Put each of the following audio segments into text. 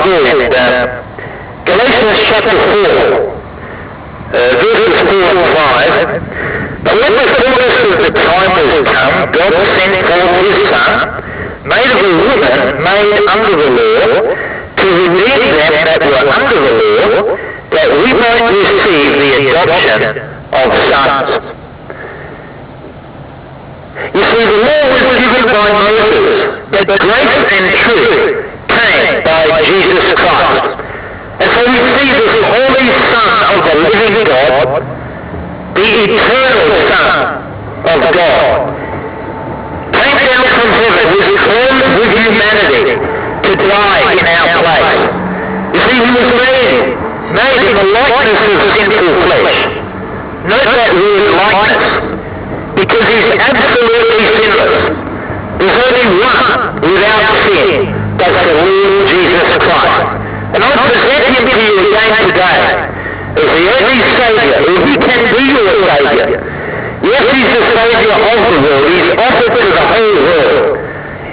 Bible in Galatians chapter 4, verses 4 and 5. But when the fullness of the time was come, God sent forth his Son, made of a woman, made under the law, to redeem them that were under the law, that we might receive the adoption of sons. You see, the law was given by Moses, but grace and truth came by Jesus Christ. And so we see this holy Son of the living God, the eternal Son of God, came down from heaven, was clothed with humanity to die in our place. You see, he was made in the likeness of sinful flesh. Note that word likeness, because he's absolutely sinless. There's only one without sin, that's the Lord Jesus Christ. And I present him to you again today as the only Saviour, who can be your Saviour. Yes, he's the Saviour of the world. He's offered to the whole world.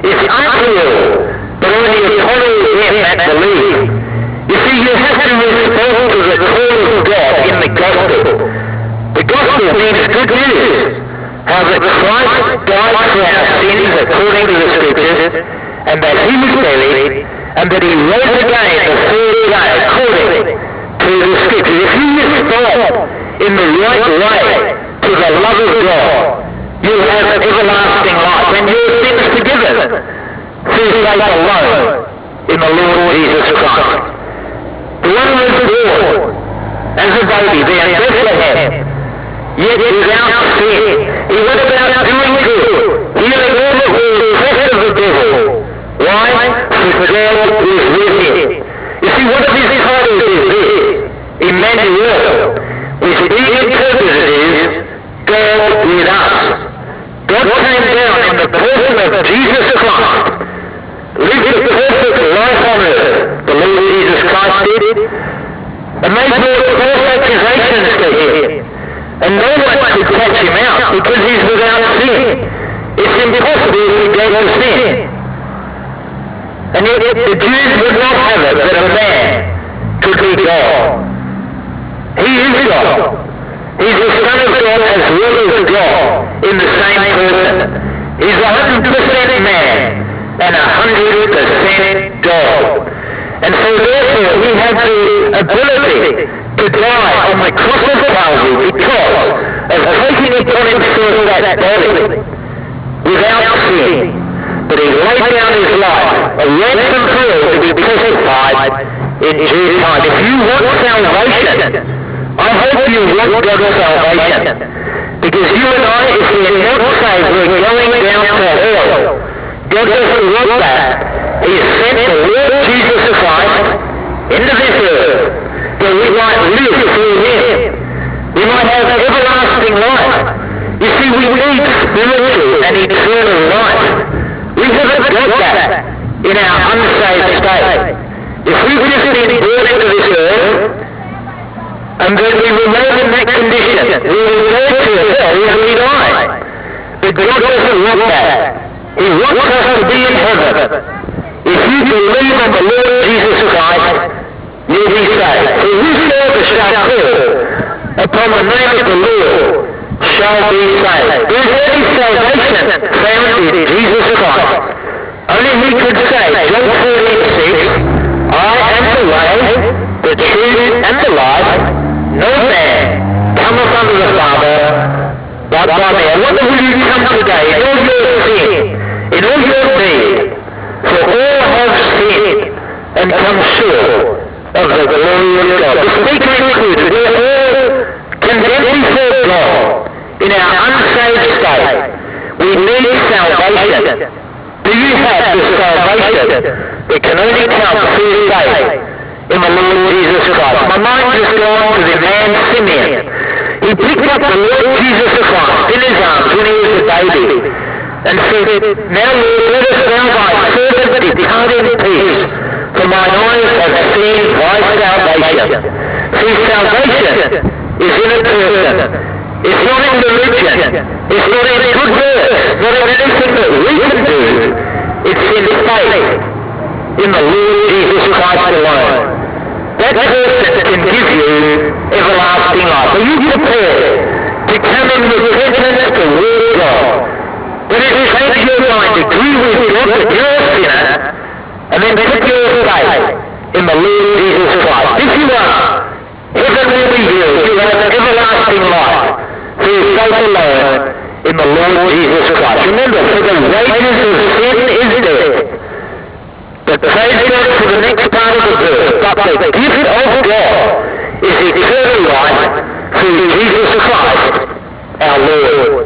It's unreal, but only a follower of him that believe. You see, you have to respond to the call of God in the gospel. The gospel means good news. How that Christ died for our sins according to the Scriptures, and that he was buried, and that he rose again the third day according to the Scriptures. If you respond in the right way to the love of God, you'll have everlasting life, and your sins forgiven through faith alone in the Lord Jesus Christ. The one who was born as a baby there in Bethlehem, yet without sin, he went about doing good, healing all that were oppressed of the devil. Why? Because God was with him. You see, one of his titles is this, Emmanuel, which being interpreted is God with us. God came down in the person of Jesus Christ, lived a perfect life on earth, the Lord Jesus Christ did, and they brought false accusations to him. And no one could catch him out because he's without sin. It's impossible to go to sin. And yet the Jews would not have it that a man could be God. He is God. He's the Son of God as well as God in the same person. He's 100% man and 100% God. And so therefore he had the ability to die on the cross of Calvary because of taking upon himself that body without sin. But he laid down his life, a ransom for all, to be crucified in due time. If you want salvation, I hope you want God's salvation. Because you and I, if we are not saved, we're going down to hell. God doesn't want that. He sent the Lord Jesus Christ into this earth that we might live through him. We might have everlasting life. You see, we need spiritual and eternal life. We haven't got that in our unsaved state. If we've just been born into this earth, and then we remain in that condition, we will go to hell when we die. But God doesn't want that. He wants us to be in heaven. If you believe on the Lord Jesus Christ, you'll be saved. For whosoever shall call upon the name of the Lord shall be saved. There's only salvation found in Jesus Christ. Only he could say, John 14:6, I am the way, the truth, and the life. No man cometh unto the Father but by me. I wonder will you come today in all your sin, in all your need, for all have sinned and come short of the glory of God. The speaker included, we are all condemned before God in our unsaved state. We need salvation. Do you have the salvation that can only come through faith in the Lord Jesus Christ? My mind just gone to the man Simeon. He picked up the Lord Jesus Christ in his arms when he was a baby and said, Now Lord, let us now thy servant depart in peace, for mine eyes have seen thy salvation. See, salvation is in a person. It's not in religion. It's not in good works. Not in anything that we can do. It's in faith in the Lord Jesus Christ alone. That person can give you everlasting life. Are you prepared to come in repentance toward God? That is, change your mind, agree with God that you're a sinner, and then put your faith in the Lord Jesus Christ. If you are, heaven will be yours. You have an everlasting life through faith alone in the Lord Jesus Christ. Remember, for the wages of sin is death. But praise God for the next part of the verse. But the gift of God is eternal life through Jesus Christ, our Lord.